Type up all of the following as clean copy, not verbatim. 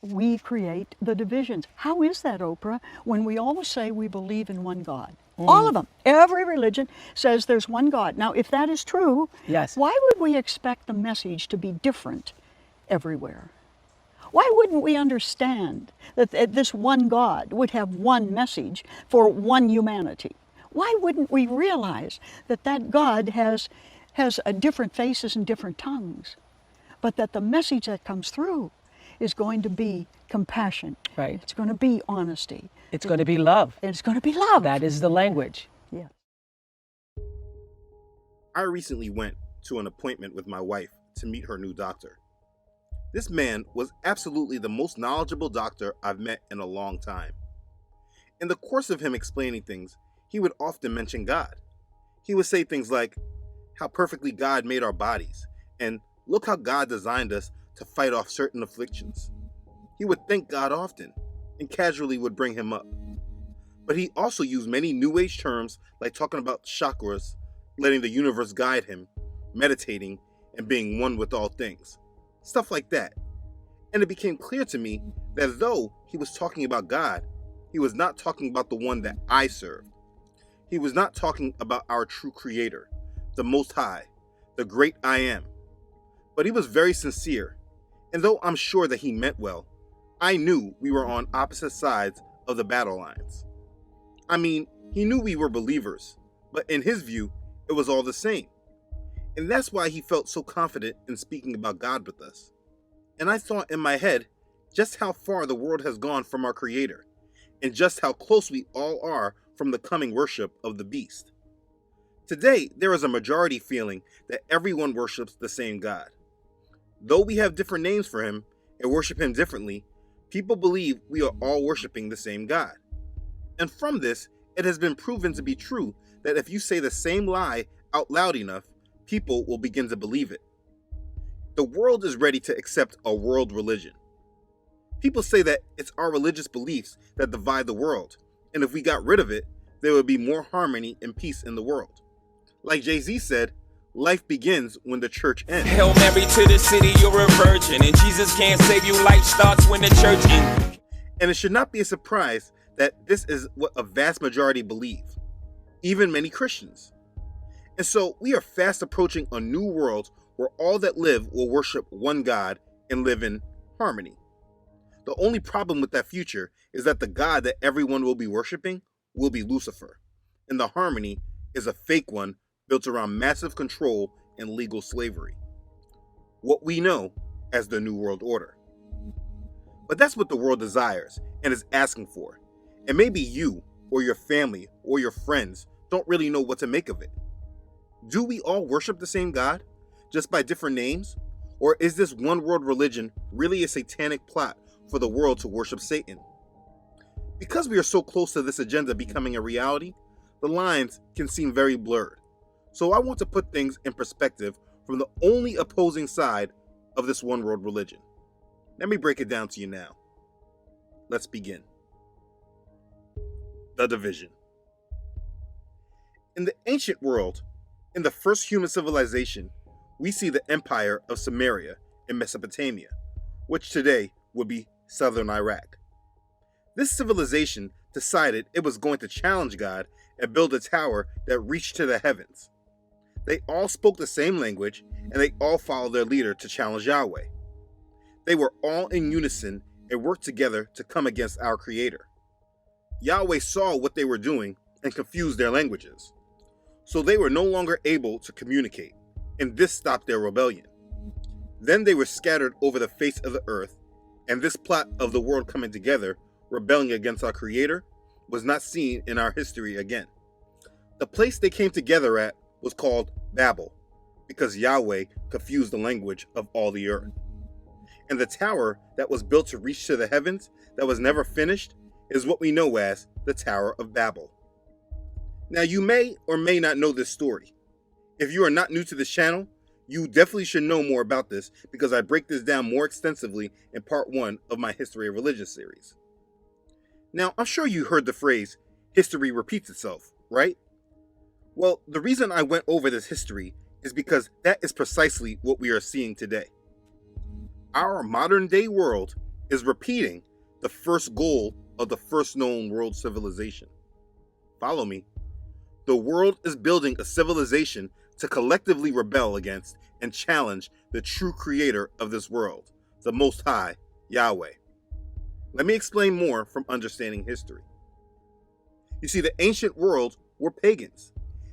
we create the divisions. How is that, Oprah, when we always say we believe in one God? All of them, every religion says there's one God. Now, if that is true, Yes. why would we expect the message to be different everywhere? Why wouldn't we understand that this one God would have one message for one humanity? Why wouldn't we realize that that God has different faces and different tongues, but that the message that comes through is going to be compassion. Right. It's going to be honesty. It's going to be love. And it's going to be love. That is the language. Yeah. I recently went to an appointment with my wife to meet her new doctor. This man was absolutely the most knowledgeable doctor I've met in a long time. In the course of him explaining things, he would often mention God. He would say things like, how perfectly God made our bodies, and look how God designed us to fight off certain afflictions. He would thank God often, and casually would bring him up. But he also used many New Age terms like talking about chakras, letting the universe guide him, meditating, and being one with all things. Stuff like that. And it became clear to me that though he was talking about God, he was not talking about the one that I served. He was not talking about our true creator, the Most High, the great I Am. But he was very sincere, and though I'm sure that he meant well, I knew we were on opposite sides of the battle lines. I mean, he knew we were believers, but in his view, it was all the same. And that's why he felt so confident in speaking about God with us. And I thought in my head just how far the world has gone from our Creator, and just how close we all are from the coming worship of the beast. Today, there is a majority feeling that everyone worships the same God. Though we have different names for him and worship him differently, people believe we are all worshiping the same God. And from this, it has been proven to be true that if you say the same lie out loud enough, people will begin to believe it. The world is ready to accept a world religion. People say that it's our religious beliefs that divide the world, and if we got rid of it, there would be more harmony and peace in the world. Like Jay-Z said, life begins when the church ends. Hail Mary to the city, you're a virgin, and Jesus can't save you. Life starts when the church ends. And it should not be a surprise that this is what a vast majority believe, even many Christians. And so we are fast approaching a new world where all that live will worship one God and live in harmony. The only problem with that future is that the God that everyone will be worshiping will be Lucifer, and the harmony is a fake one built around massive control and legal slavery. What we know as the New World Order. But that's what the world desires and is asking for. And maybe you or your family or your friends don't really know what to make of it. Do we all worship the same God, just by different names? Or is this one world religion really a satanic plot for the world to worship Satan? Because we are so close to this agenda becoming a reality, the lines can seem very blurred. So I want to put things in perspective from the only opposing side of this one world religion. Let me break it down to you now. Let's begin. The division. In the ancient world, in the first human civilization, we see the empire of Samaria in Mesopotamia, which today would be southern Iraq. This civilization decided it was going to challenge God and build a tower that reached to the heavens. They all spoke the same language, and they all followed their leader to challenge Yahweh. They were all in unison and worked together to come against our Creator. Yahweh saw what they were doing and confused their languages. So they were no longer able to communicate, and this stopped their rebellion. Then they were scattered over the face of the earth, and this plot of the world coming together, rebelling against our Creator, was not seen in our history again. The place they came together at was called Babel, because Yahweh confused the language of all the earth. And the tower that was built to reach to the heavens, that was never finished, is what we know as the Tower of Babel. Now you may or may not know this story. If you are not new to this channel, you definitely should know more about this because I break this down more extensively in part 1 of my History of Religion series. Now, I'm sure you heard the phrase, history repeats itself, right? Well, the reason I went over this history is because that is precisely what we are seeing today. Our modern day world is repeating the first goal of the first known world civilization. Follow me. The world is building a civilization to collectively rebel against and challenge the true creator of this world, the Most High, Yahweh. Let me explain more from understanding history. You see, the ancient world were pagans.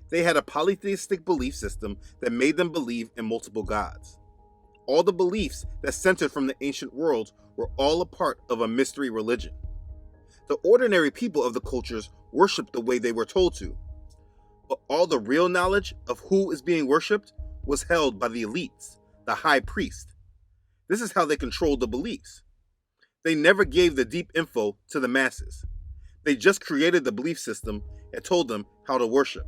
They had a polytheistic belief system that made them believe in multiple gods. All the beliefs that centered from the ancient world were all a part of a mystery religion. The ordinary people of the cultures worshipped the way they were told to, but all the real knowledge of who is being worshipped was held by the elites, the high priest. This is how they controlled the beliefs. They never gave the deep info to the masses. They just created the belief system and told them how to worship.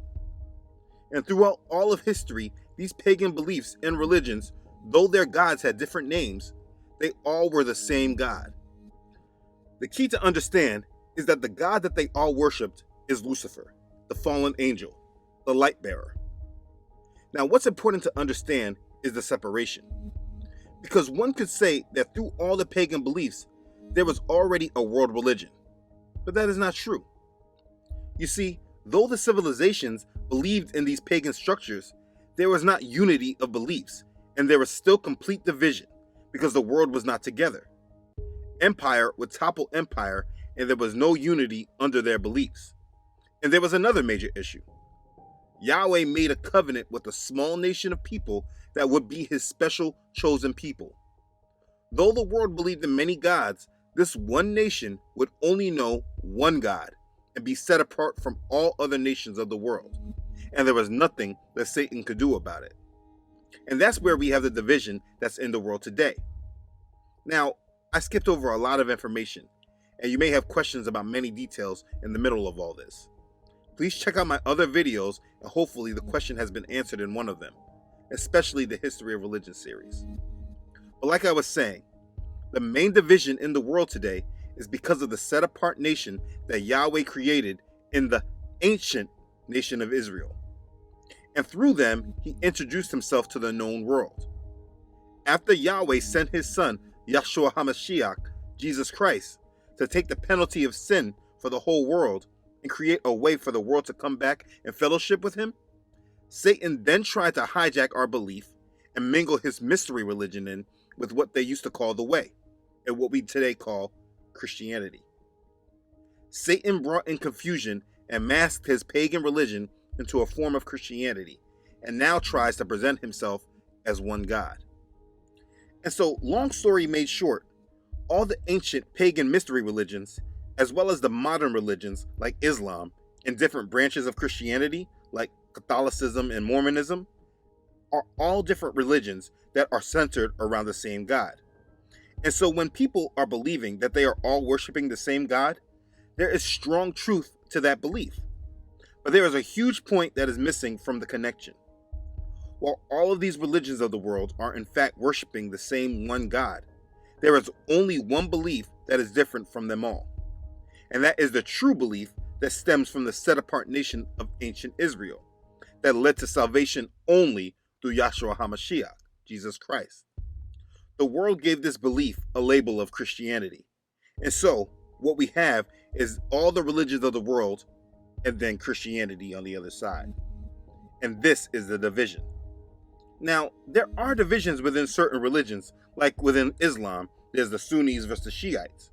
And throughout all of history, these pagan beliefs and religions, though their gods had different names, they all were the same God. The key to understand is that the God that they all worshipped is Lucifer, the fallen angel, the light bearer. Now, what's important to understand is the separation. Because one could say that through all the pagan beliefs, there was already a world religion. But that is not true. You see, though the civilizations believed in these pagan structures, there was not unity of beliefs, and there was still complete division because the world was not together. Empire would topple empire, and there was no unity under their beliefs. And there was another major issue. Yahweh made a covenant with a small nation of people that would be his special chosen people. Though the world believed in many gods, this one nation would only know one God and be set apart from all other nations of the world. And there was nothing that Satan could do about it. And that's where we have the division that's in the world today. Now, I skipped over a lot of information, and you may have questions about many details in the middle of all this. Please check out my other videos, and hopefully the question has been answered in one of them, especially the History of Religion series. But like I was saying, the main division in the world today is because of the set-apart nation that Yahweh created in the ancient nation of Israel. And through them, he introduced himself to the known world. After Yahweh sent his son, Yahshua HaMashiach, Jesus Christ, to take the penalty of sin for the whole world and create a way for the world to come back and fellowship with him, Satan then tried to hijack our belief and mingle his mystery religion in with what they used to call the way, and what we today call Christianity. Satan brought in confusion and masked his pagan religion into a form of Christianity, and now tries to present himself as one God. And so, long story made short, all the ancient pagan mystery religions, as well as the modern religions like Islam and different branches of Christianity like Catholicism and Mormonism, are all different religions that are centered around the same God. And so when people are believing that they are all worshiping the same God, there is strong truth to that belief. But there is a huge point that is missing from the connection. While all of these religions of the world are in fact worshiping the same one God, there is only one belief that is different from them all. And that is the true belief that stems from the set-apart nation of ancient Israel, that led to salvation only through Yahshua HaMashiach, Jesus Christ. The world gave this belief a label of Christianity. And so, what we have is all the religions of the world and then Christianity on the other side. And this is the division. Now, there are divisions within certain religions, like within Islam, there's the Sunnis versus the Shiites.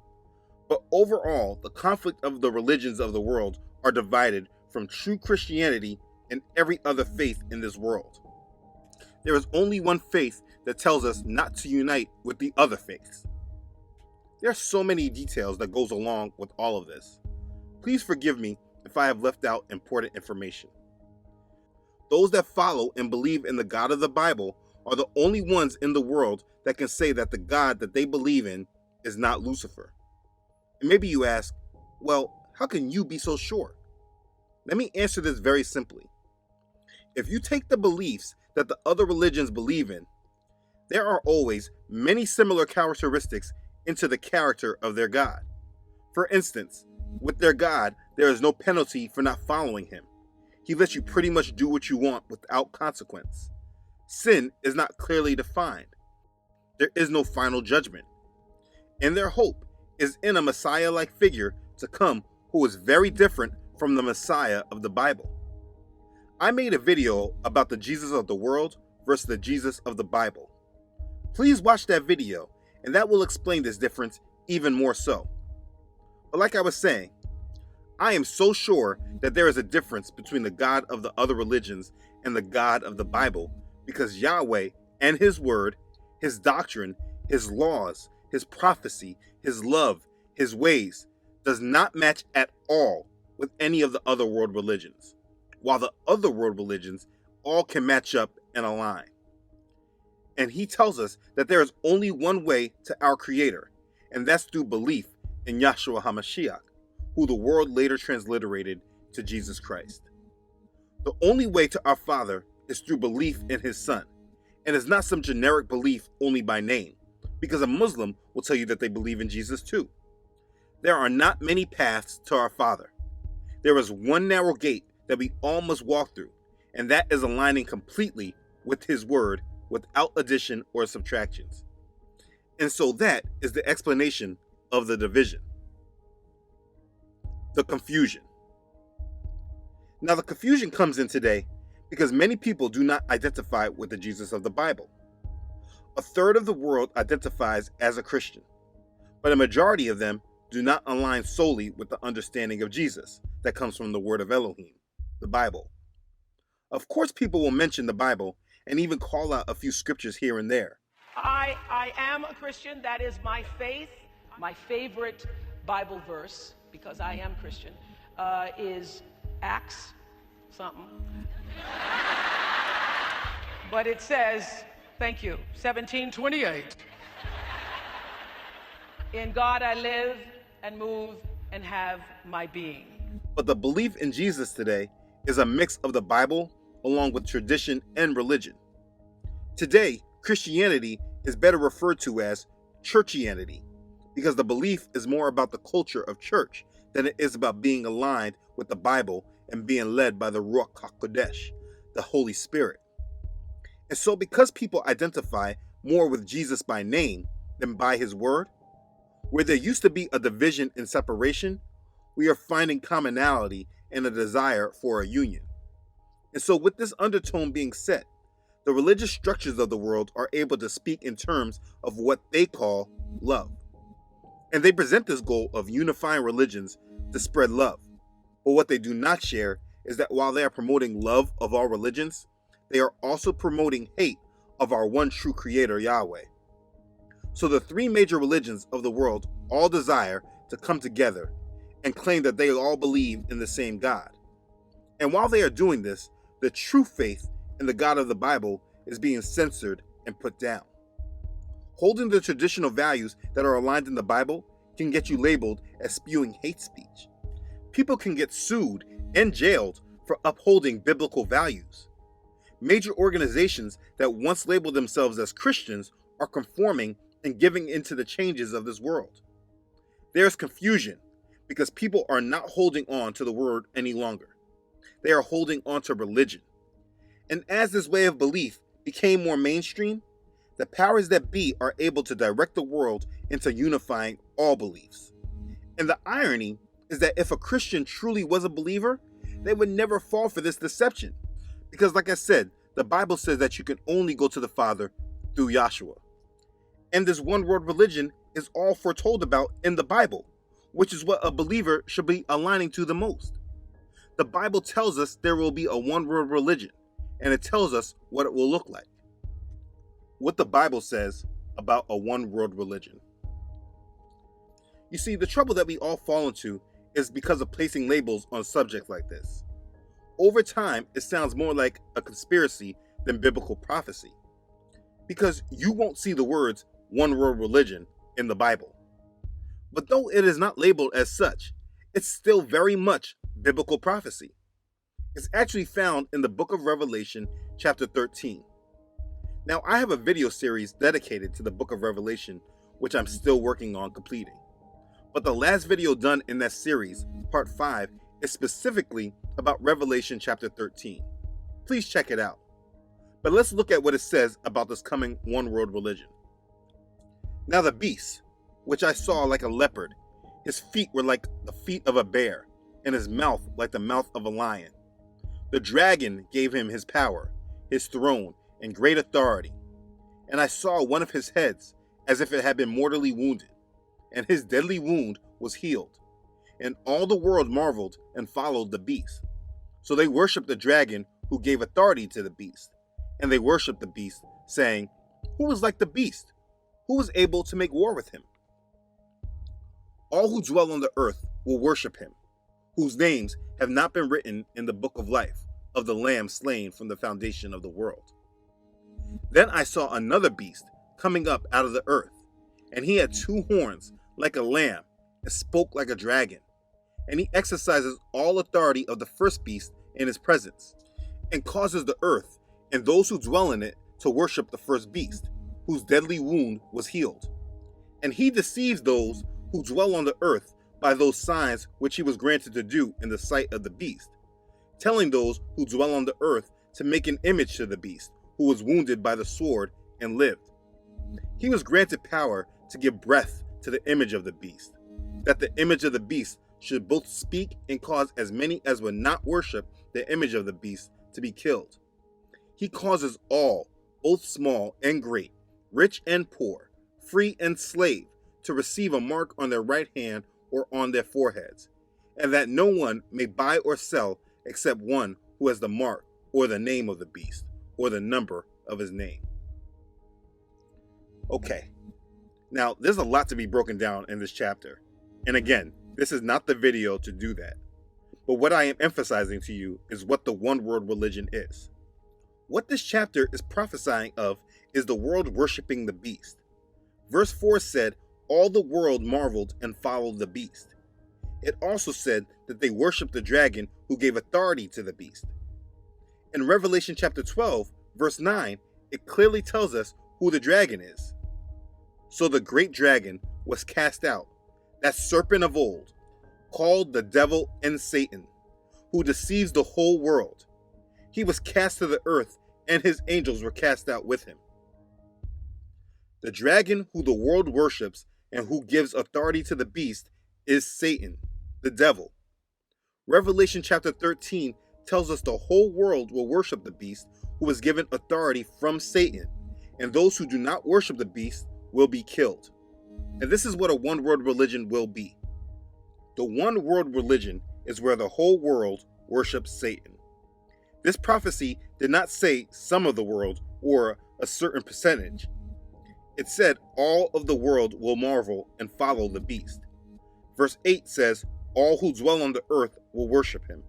But overall, the conflict of the religions of the world are divided from true Christianity and every other faith in this world. There is only one faith that tells us not to unite with the other faiths. There are so many details that goes along with all of this. Please forgive me if I have left out important information. Those that follow and believe in the God of the Bible are the only ones in the world that can say that the God that they believe in is not Lucifer. And maybe you ask, well, how can you be so sure? Let me answer this very simply. If you take the beliefs that the other religions believe in, there are always many similar characteristics into the character of their God. For instance, with their God, there is no penalty for not following him. He lets you pretty much do what you want without consequence. Sin is not clearly defined. There is no final judgment. and their hope is in a Messiah-like figure to come who is very different from the Messiah of the Bible. I made a video about the Jesus of the world versus the Jesus of the Bible. Please watch that video, and that will explain this difference even more so. But like I was saying, I am so sure that there is a difference between the God of the other religions and the God of the Bible, because Yahweh and His Word, His doctrine, His laws, His prophecy, His love, His ways, does not match at all with any of the other world religions, while the other world religions all can match up and align. And He tells us that there is only one way to our Creator, and that's through belief in Yahshua HaMashiach, who the world later transliterated to Jesus Christ. The only way to our Father is through belief in His Son, and it's not some generic belief only by name, because a Muslim will tell you that they believe in Jesus too. There are not many paths to our Father. There is one narrow gate that we all must walk through, and that is aligning completely with His Word without addition or subtractions. And so that is the explanation of the division. The confusion. Now the confusion comes in today because many people do not identify with the Jesus of the Bible. A third of the world identifies as a Christian, but a majority of them do not align solely with the understanding of Jesus that comes from the word of Elohim, the Bible. Of course, people will mention the Bible and even call out a few scriptures here and there. I am a Christian. That is my faith. My favorite Bible verse, because I am Christian, is Acts something. But it says, thank you, 17:28. In God I live and move and have my being. But the belief in Jesus today is a mix of the Bible along with tradition and religion. Today, Christianity is better referred to as churchianity, because the belief is more about the culture of church than it is about being aligned with the Bible and being led by the Ruach HaKodesh, the Holy Spirit. And so because people identify more with Jesus by name than by His word, where there used to be a division and separation, we are finding commonality and a desire for a union. And so with this undertone being set, the religious structures of the world are able to speak in terms of what they call love. And they present this goal of unifying religions to spread love. But what they do not share is that while they are promoting love of all religions, they are also promoting hate of our one true Creator, Yahweh. So the three major religions of the world all desire to come together and claim that they all believe in the same God. And while they are doing this, the true faith in the God of the Bible is being censored and put down. Holding the traditional values that are aligned in the Bible can get you labeled as spewing hate speech. People can get sued and jailed for upholding biblical values. Major organizations that once labeled themselves as Christians are conforming and giving into the changes of this world. There is confusion because people are not holding on to the word any longer. They are holding on to religion. And as this way of belief became more mainstream, the powers that be are able to direct the world into unifying all beliefs. And the irony is that if a Christian truly was a believer, they would never fall for this deception. Because like I said, the Bible says that you can only go to the Father through Yahshua. And this one world religion is all foretold about in the Bible, which is what a believer should be aligning to the most. The Bible tells us there will be a one world religion, and it tells us what it will look like. What the Bible says about a one world religion. You see, the trouble that we all fall into is because of placing labels on subjects like this. Over time, it sounds more like a conspiracy than biblical prophecy, because you won't see the words one world religion in the Bible. But though it is not labeled as such, it's still very much biblical prophecy. It's actually found in the book of Revelation, chapter 13. Now, I have a video series dedicated to the book of Revelation, which I'm still working on completing. But the last video done in that series, part 5, is specifically about Revelation chapter 13. Please check it out. But let's look at what it says about this coming one world religion. Now the beast, which I saw like a leopard. His feet were like the feet of a bear, and his mouth like the mouth of a lion. The dragon gave him his power, his throne, and great authority. And I saw one of his heads as if it had been mortally wounded, and his deadly wound was healed. And all the world marveled and followed the beast. So they worshipped the dragon who gave authority to the beast. And they worshipped the beast, saying, "Who is like the beast? Who is able to make war with him?" All who dwell on the earth will worship him, whose names have not been written in the book of life of the Lamb slain from the foundation of the world. Then I saw another beast coming up out of the earth, and he had 2 horns like a lamb and spoke like a dragon. And he exercises all authority of the first beast in his presence, and causes the earth and those who dwell in it to worship the first beast, whose deadly wound was healed. And he deceives those who dwell on the earth by those signs which he was granted to do in the sight of the beast, telling those who dwell on the earth to make an image to the beast, who was wounded by the sword and lived. He was granted power to give breath to the image of the beast, that the image of the beast should both speak and cause as many as would not worship the image of the beast to be killed. He causes all, both small and great, rich and poor, free and slave, to receive a mark on their right hand or on their foreheads, and that no one may buy or sell except one who has the mark or the name of the beast or the number of his name. Okay, now there's a lot to be broken down in this chapter, and again, this is not the video to do that. But what I am emphasizing to you is what the one world religion is. What this chapter is prophesying of is the world worshiping the beast. Verse 4 said, all the world marveled and followed the beast. It also said that they worshiped the dragon who gave authority to the beast. In Revelation chapter 12, verse 9, it clearly tells us who the dragon is. So the great dragon was cast out, that serpent of old, called the devil and Satan, who deceives the whole world. He was cast to the earth, and his angels were cast out with him. The dragon who the world worships and who gives authority to the beast is Satan, the devil. Revelation chapter 13 tells us the whole world will worship the beast who was given authority from Satan, and those who do not worship the beast will be killed. And this is what a one world religion will be. The one world religion is where the whole world worships Satan. This prophecy did not say some of the world or a certain percentage. It said all of the world will marvel and follow the beast. Verse 8 says, all who dwell on the earth will worship him.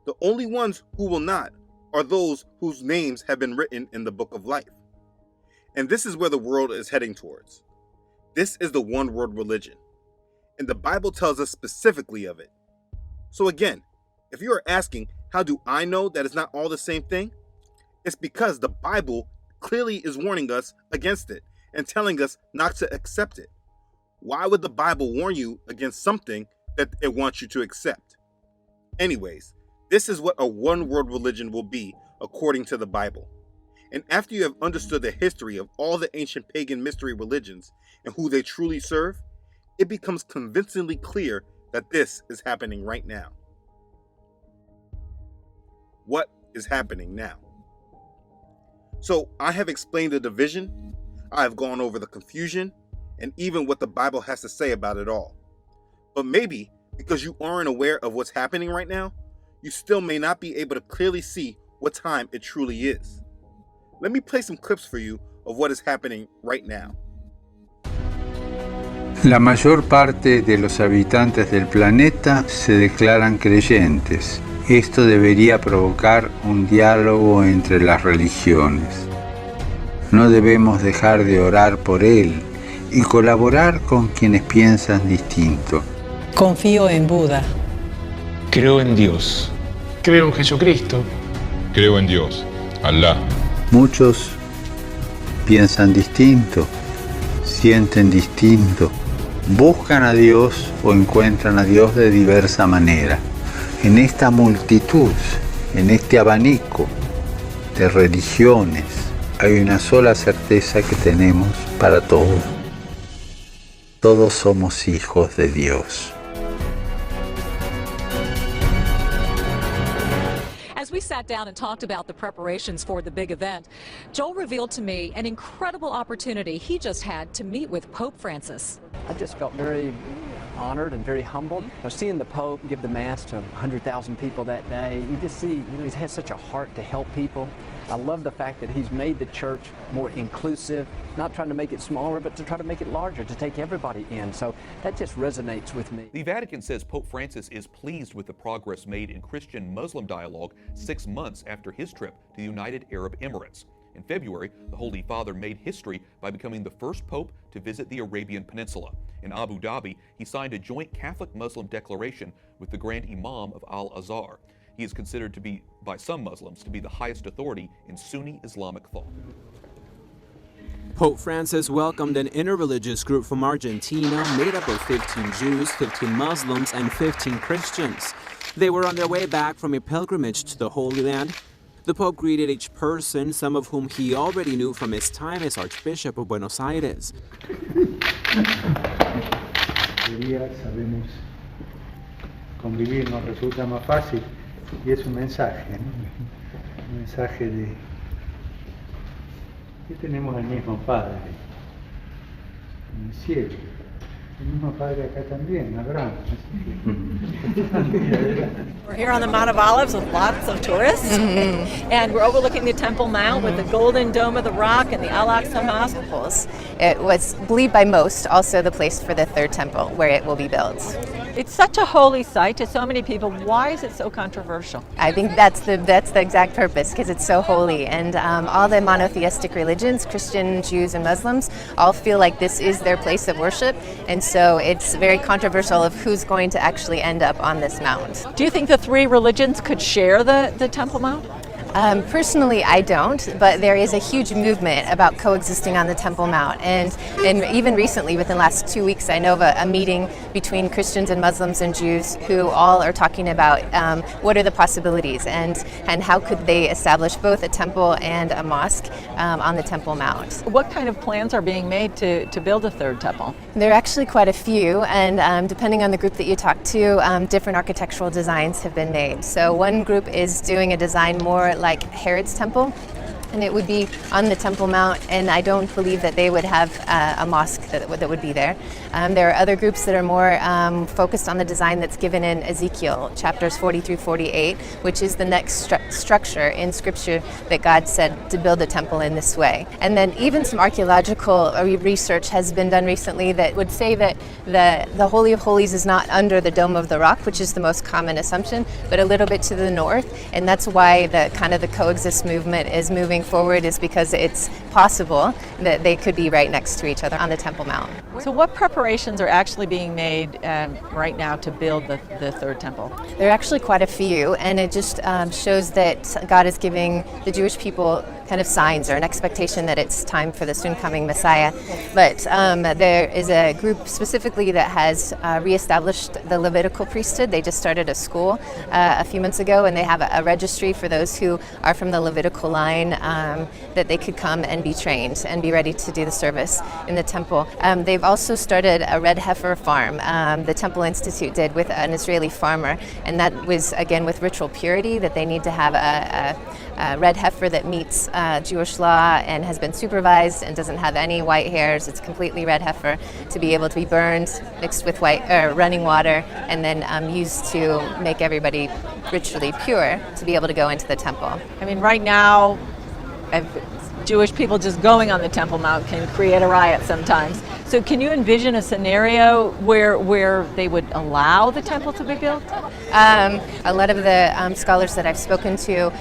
The only ones who will not are those whose names have been written in the book of life. And this is where the world is heading towards. This is the one world religion. And the Bible tells us specifically of it. So again, if you are asking, how do I know that it's not all the same thing? It's because the Bible clearly is warning us against it and telling us not to accept it. Why would the Bible warn you against something that it wants you to accept? Anyways, this is what a one world religion will be according to the Bible. And after you have understood the history of all the ancient pagan mystery religions and who they truly serve, it becomes convincingly clear that this is happening right now. What is happening now? So I have explained the division, I have gone over the confusion, and even what the Bible has to say about it all. But maybe because you aren't aware of what's happening right now, you still may not be able to clearly see what time it truly is. Let me play some clips for you of what is happening right now. La mayor parte de los habitantes del planeta se declaran creyentes. Esto debería provocar un diálogo entre las religiones. No debemos dejar de orar por él y colaborar con quienes piensan distinto. Confío en Buda. Creo en Dios. Creo en Jesucristo. Creo en Dios, Alá. Muchos piensan distinto, sienten distinto, buscan a Dios o encuentran a Dios de diversa manera. En esta multitud, en este abanico de religiones, hay una sola certeza que tenemos para todos. Todos somos hijos de Dios. As we sat down and talked about the preparations for the big event, Joel revealed to me an incredible opportunity he just had to meet with Pope Francis. I just felt very honored and very humbled. Seeing the Pope give the Mass to 100,000 people that day, you just see, he has such a heart to help people. I love the fact that he's made the church more inclusive, not trying to make it smaller, but to try to make it larger, to take everybody in. So that just resonates with me. The Vatican says Pope Francis is pleased with the progress made in Christian-Muslim dialogue 6 months after his trip to the United Arab Emirates. In February, the Holy Father made history by becoming the first pope to visit the Arabian Peninsula. In Abu Dhabi, he signed a joint Catholic-Muslim declaration with the Grand Imam of Al-Azhar. He is considered to be, by some Muslims, to be the highest authority in Sunni Islamic thought. Pope Francis welcomed an interreligious group from Argentina made up of 15 Jews, 15 Muslims, and 15 Christians. They were on their way back from a pilgrimage to the Holy Land. The Pope greeted each person, some of whom he already knew from his time as Archbishop of Buenos Aires. Sabemos convivir nos resulta más fácil y es un mensaje, ¿no? Un mensaje de que tenemos el mismo Padre en el cielo, el mismo Padre acá también, Abraham. We're here on the Mount of Olives with lots of tourists, and we're overlooking the Temple Mount with the golden dome of the rock and the Al-Aqsa Mosque. It was believed by most also the place for the third temple where it will be built. It's such a holy site to so many people. Why is it so controversial? I think that's the exact purpose, because it's so holy, and all the monotheistic religions, Christian, Jews, and Muslims, all feel like this is their place of worship, and so it's very controversial of who's going to actually end up on this mount. Do you think the three religions could share the Temple Mount? Personally, I don't, but there is a huge movement about coexisting on the Temple Mount, and even recently, within the last 2 weeks, I know of a meeting between Christians and Muslims and Jews who all are talking about what are the possibilities and how could they establish both a temple and a mosque on the Temple Mount. What kind of plans are being made to build a third temple? There are actually quite a few, and depending on the group that you talk to, different architectural designs have been made. So one group is doing a design more like Herod's temple, and it would be on the Temple Mount, and I don't believe that they would have a mosque that would be there. There are other groups that are more focused on the design that's given in Ezekiel chapters 40 through 48, which is the next structure in Scripture that God said to build a temple in this way. And then even some archaeological research has been done recently that would say that the Holy of Holies is not under the Dome of the Rock, which is the most common assumption, but a little bit to the north, and that's why the coexist movement is moving forward, is because it's possible that they could be right next to each other on the Temple Mount. So what preparations are actually being made right now to build the third temple? There are actually quite a few, and it just shows that God is giving the Jewish people kind of signs or an expectation that it's time for the soon coming Messiah. But there is a group specifically that has reestablished the Levitical priesthood. They just started a school a few months ago, and they have a registry for those who are from the Levitical line that they could come and be trained and be ready to do the service in the temple. They've also started a red heifer farm. The Temple Institute did with an Israeli farmer, and that was again with ritual purity, that they need to have a red heifer that meets Jewish law and has been supervised and doesn't have any white hairs. It's completely red heifer, to be able to be burned, mixed with running water, and then used to make everybody ritually pure to be able to go into the temple. I mean, right now, Jewish people just going on the Temple Mount can create a riot sometimes. So can you envision a scenario where they would allow the temple to be built? A lot of the scholars that I've spoken to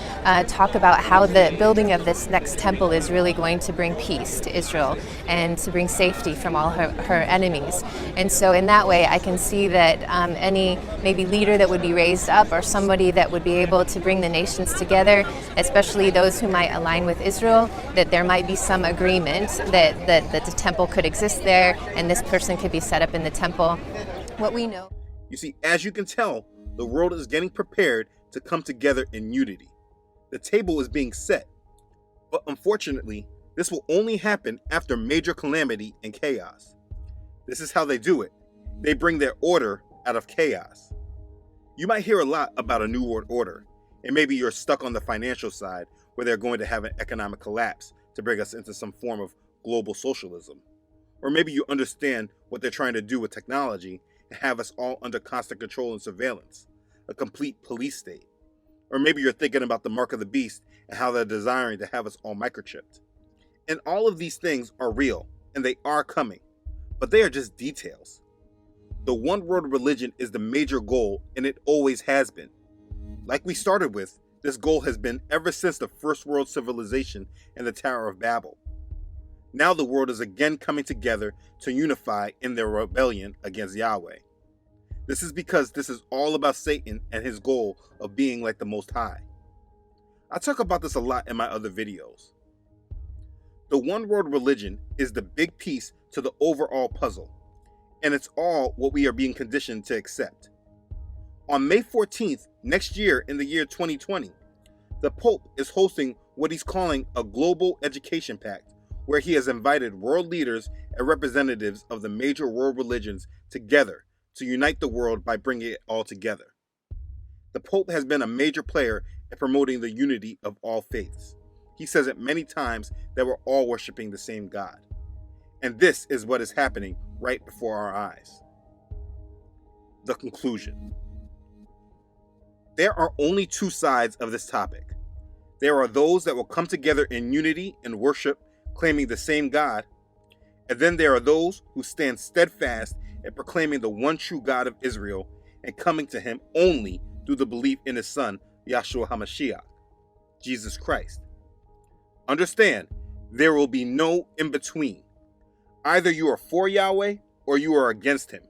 talk about how the building of this next temple is really going to bring peace to Israel and to bring safety from all her enemies. And so in that way, I can see that any maybe leader that would be raised up, or somebody that would be able to bring the nations together, especially those who might align with Israel, that there might be some agreement that the temple could exist there and this person could be set up in the temple. What we know. You see, as you can tell, the world is getting prepared to come together in unity. The table is being set. But unfortunately, this will only happen after major calamity and chaos. This is how they do it. They bring their order out of chaos. You might hear a lot about a new world order, and maybe you're stuck on the financial side where they're going to have an economic collapse to bring us into some form of global socialism. Or maybe you understand what they're trying to do with technology and have us all under constant control and surveillance, a complete police state. Or maybe you're thinking about the mark of the beast and how they're desiring to have us all microchipped. And all of these things are real, and they are coming, but they are just details. The one world religion is the major goal, and it always has been. Like we started with, this goal has been ever since the first world civilization and the Tower of Babel. Now the world is again coming together to unify in their rebellion against Yahweh. This is because this is all about Satan and his goal of being like the Most High. I talk about this a lot in my other videos. The one world religion is the big piece to the overall puzzle, and it's all what we are being conditioned to accept. On May 14th, next year in the year 2020, the Pope is hosting what he's calling a Global Education Pact, where he has invited world leaders and representatives of the major world religions together to unite the world by bringing it all together. The Pope has been a major player in promoting the unity of all faiths. He says it many times that we're all worshiping the same God. And this is what is happening right before our eyes. The conclusion. There are only two sides of this topic. There are those that will come together in unity and worship, claiming the same God. And then there are those who stand steadfast in proclaiming the one true God of Israel and coming to him only through the belief in his son, Yahshua HaMashiach, Jesus Christ. Understand, there will be no in-between. Either you are for Yahweh or you are against him.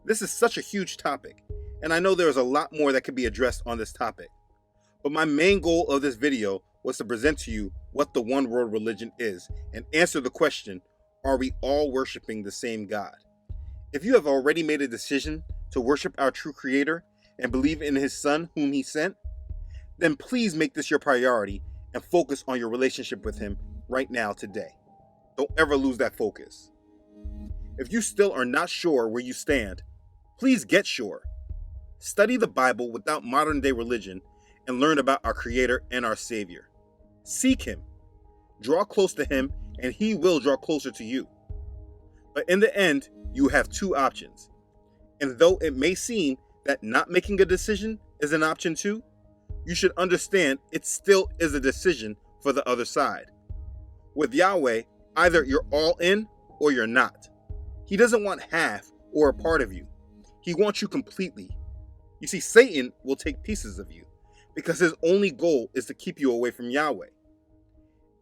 This is such a huge topic, and I know there is a lot more that could be addressed on this topic. But my main goal of this video was to present to you what the one world religion is and answer the question, are we all worshiping the same God? If you have already made a decision to worship our true Creator and believe in his Son whom he sent, then please make this your priority and focus on your relationship with him right now today. Don't ever lose that focus. If you still are not sure where you stand, please get sure. Study the Bible without modern day religion and learn about our Creator and our Savior. Seek him. Draw close to him and he will draw closer to you. But in the end, you have two options. And though it may seem that not making a decision is an option too, you should understand it still is a decision for the other side. With Yahweh, either you're all in or you're not. He doesn't want half or a part of you. He wants you completely. You see, Satan will take pieces of you because his only goal is to keep you away from Yahweh.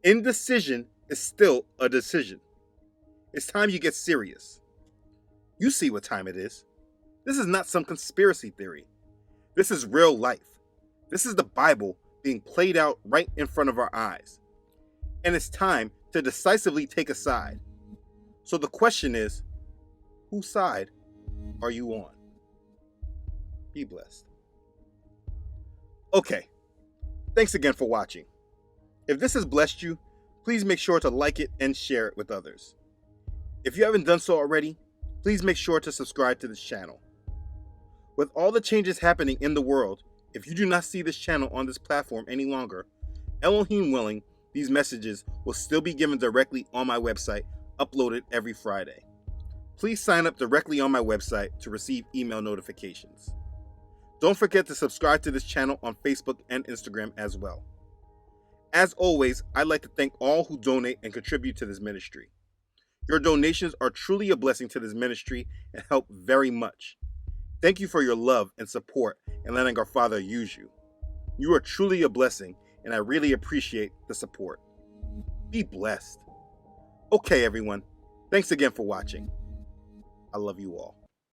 Indecision is still a decision. It's time you get serious. You see what time it is. This is not some conspiracy theory. This is real life. This is the Bible being played out right in front of our eyes. And it's time to decisively take a side. So the question is, whose side are you on? Be blessed. Okay, thanks again for watching. If this has blessed you, please make sure to like it and share it with others. If you haven't done so already, please make sure to subscribe to this channel. With all the changes happening in the world, if you do not see this channel on this platform any longer, Elohim willing, these messages will still be given directly on my website, uploaded every Friday. Please sign up directly on my website to receive email notifications. Don't forget to subscribe to this channel on Facebook and Instagram as well. As always, I'd like to thank all who donate and contribute to this ministry. Your donations are truly a blessing to this ministry and help very much. Thank you for your love and support and letting our Father use you. You are truly a blessing, and I really appreciate the support. Be blessed. Okay, everyone. Thanks again for watching. I love you all.